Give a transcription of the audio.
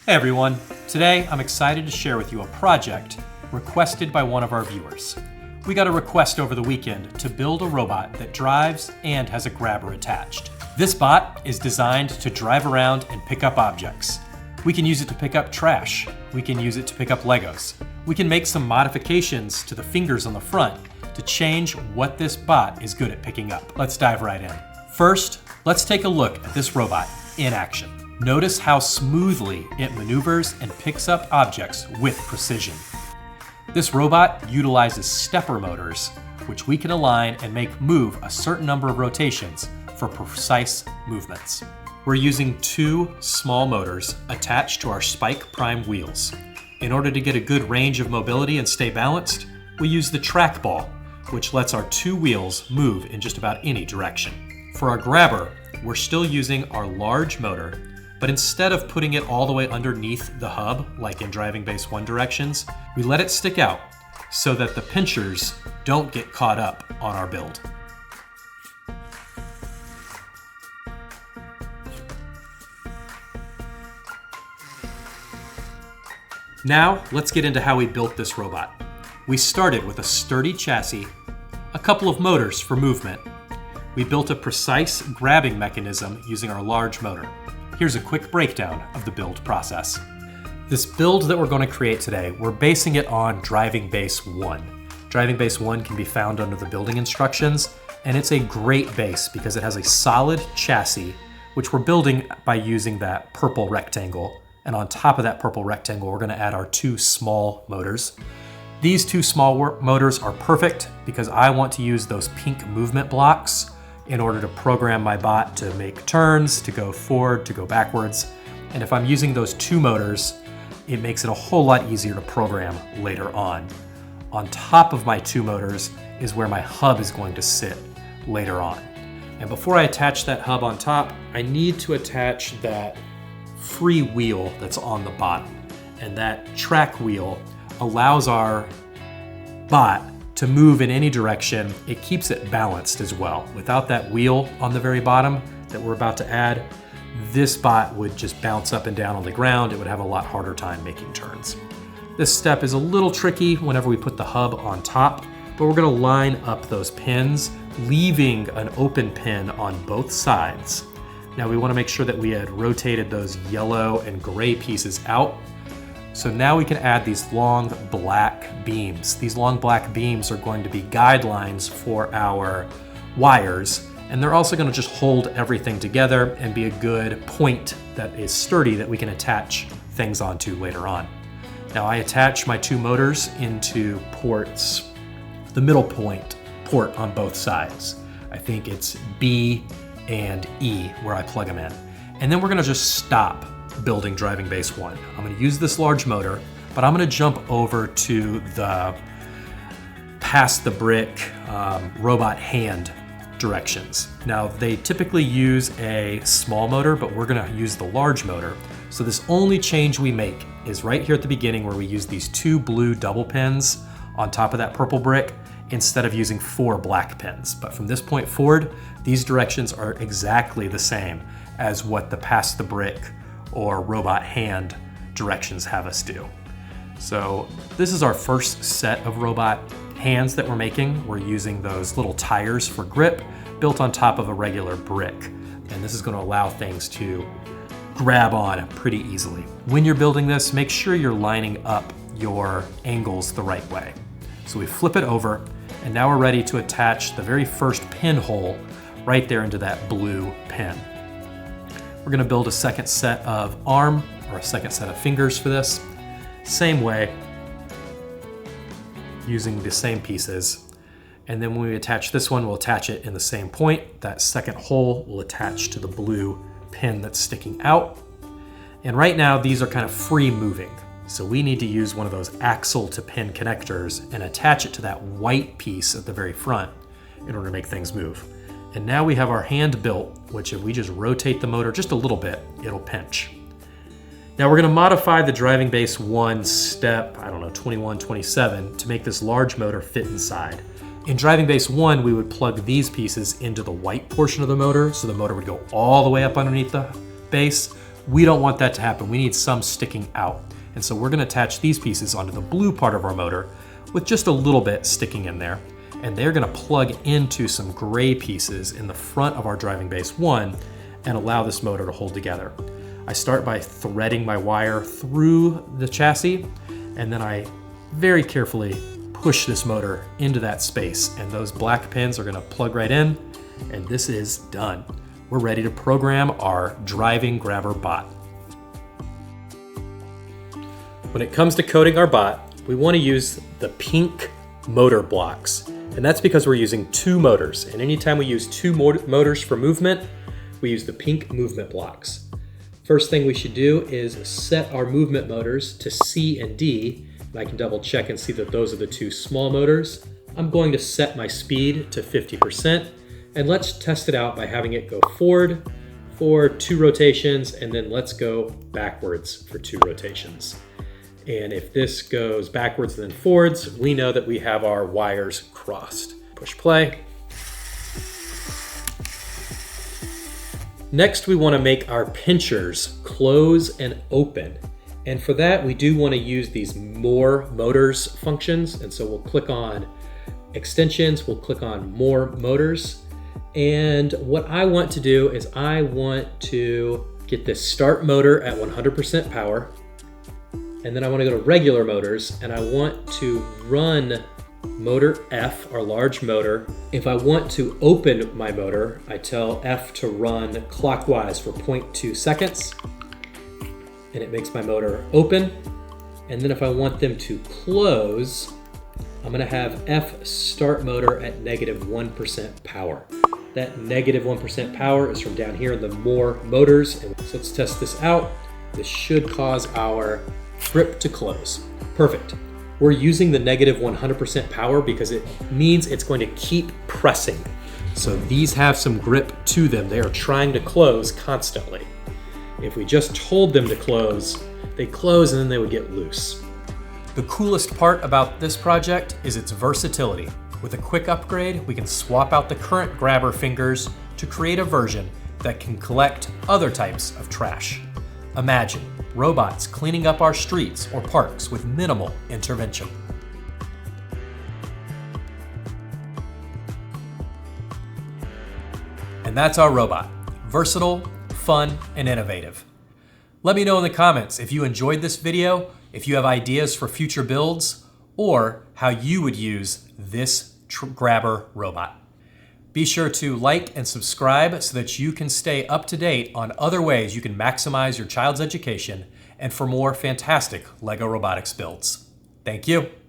Hey everyone, today I'm excited to share with you a project requested by one of our viewers. We got a request over the weekend to build a robot that drives and has a grabber attached. This bot is designed to drive around and pick up objects. We can use it to pick up trash. We can use it to pick up Legos. We can make some modifications to the fingers on the front to change what this bot is good at picking up. Let's dive right in. First, let's take a look at this robot in action. Notice how smoothly it maneuvers and picks up objects with precision. This robot utilizes stepper motors, which we can align and make move a certain number of rotations for precise movements. We're using two small motors attached to our spike prime wheels. In order to get a good range of mobility and stay balanced, we use the trackball, which lets our two wheels move in just about any direction. For our grabber, we're still using our large motor, but instead of putting it all the way underneath the hub, like in driving base 1 directions, we let it stick out so that the pinchers don't get caught up on our build. Now, let's get into how we built this robot. We started with a sturdy chassis, a couple of motors for movement. We built a precise grabbing mechanism using our large motor. Here's a quick breakdown of the build process. This build that we're going to create today, we're basing it on driving base 1. Driving base 1 can be found under the building instructions, and it's a great base because it has a solid chassis, which we're building by using that purple rectangle. And on top of that purple rectangle, we're going to add our two small motors. These two small motors are perfect because I want to use those pink movement blocks in order to program my bot to make turns, to go forward, to go backwards. And if I'm using those two motors, it makes it a whole lot easier to program later on. On top of my two motors is where my hub is going to sit later on. And before I attach that hub on top, I need to attach that free wheel that's on the bottom. And that track wheel allows our bot to move in any direction. It keeps it balanced as well. Without that wheel on the very bottom that we're about to add, this bot would just bounce up and down on the ground. It would have a lot harder time making turns. This step is a little tricky whenever we put the hub on top, but we're going to line up those pins, leaving an open pin on both sides. Now we want to make sure that we had rotated those yellow and gray pieces out. So now we can add these long black beams. These long black beams are going to be guidelines for our wires, and they're also going to just hold everything together and be a good point that is sturdy that we can attach things onto later on. Now I attach my two motors into ports, the middle port on both sides. I think it's B and E where I plug them in. And then we're going to just stop building driving base 1. I'm going to use this large motor, but I'm going to jump over to the past the brick robot hand directions. Now they typically use a small motor, but we're going to use the large motor. So this only change we make is right here at the beginning where we use these two blue double pins on top of that purple brick instead of using 4 black pins. But from this point forward, these directions are exactly the same as what the past the brick or robot hand directions have us do. So this is our first set of robot hands that we're making. We're using those little tires for grip built on top of a regular brick. And this is going to allow things to grab on pretty easily. When you're building this, make sure you're lining up your angles the right way. So we flip it over, and now we're ready to attach the very first pinhole right there into that blue pin. We're going to build a second set of arm or a second set of fingers for this. Same way, using the same pieces. And then when we attach this one, we'll attach it in the same point. That second hole will attach to the blue pin that's sticking out. And right now, these are kind of free moving. So we need to use one of those axle to pin connectors and attach it to that white piece at the very front in order to make things move. And now we have our hand built, which if we just rotate the motor just a little bit, it'll pinch. Now we're going to modify the driving base 1 step, 21, 27, to make this large motor fit inside. In driving base 1, we would plug these pieces into the white portion of the motor, so the motor would go all the way up underneath the base. We don't want that to happen. We need some sticking out. And so we're gonna attach these pieces onto the blue part of our motor with just a little bit sticking in there. And they're gonna plug into some gray pieces in the front of our driving base 1 and allow this motor to hold together. I start by threading my wire through the chassis, and then I very carefully push this motor into that space, and those black pins are gonna plug right in, and this is done. We're ready to program our driving grabber bot. When it comes to coding our bot, we wanna use the pink motor blocks. And that's because we're using 2 motors. And anytime we use 2 motors for movement, we use the pink movement blocks. First thing we should do is set our movement motors to C and D. And I can double check and see that those are the 2 small motors. I'm going to set my speed to 50%. And let's test it out by having it go forward for 2 rotations, and then let's go backwards for 2 rotations. And if this goes backwards and then forwards, we know that we have our wires crossed. Push play. Next, we want to make our pinchers close and open. And for that, we do want to use these more motors functions. And so we'll click on extensions, we'll click on more motors. And what I want to do is I want to get this start motor at 100% power. And then I want to go to regular motors, and I want to run motor F, our large motor. If I want to open my motor, I tell F to run clockwise for 0.2 seconds, and it makes my motor open. And then if I want them to close, I'm going to have F start motor at -1% power. That -1% power is from down here in the more motors. And so let's test this out. This should cause our grip to close. Perfect. We're using the -100% power because it means it's going to keep pressing. So these have some grip to them. They are trying to close constantly. If we just told them to close, they close and then they would get loose. The coolest part about this project is its versatility. With a quick upgrade, we can swap out the current grabber fingers to create a version that can collect other types of trash. Imagine robots cleaning up our streets or parks with minimal intervention. And that's our robot. Versatile, fun, and innovative. Let me know in the comments if you enjoyed this video, if you have ideas for future builds, or how you would use this grabber robot. Be sure to like and subscribe so that you can stay up to date on other ways you can maximize your child's education and for more fantastic LEGO robotics builds. Thank you.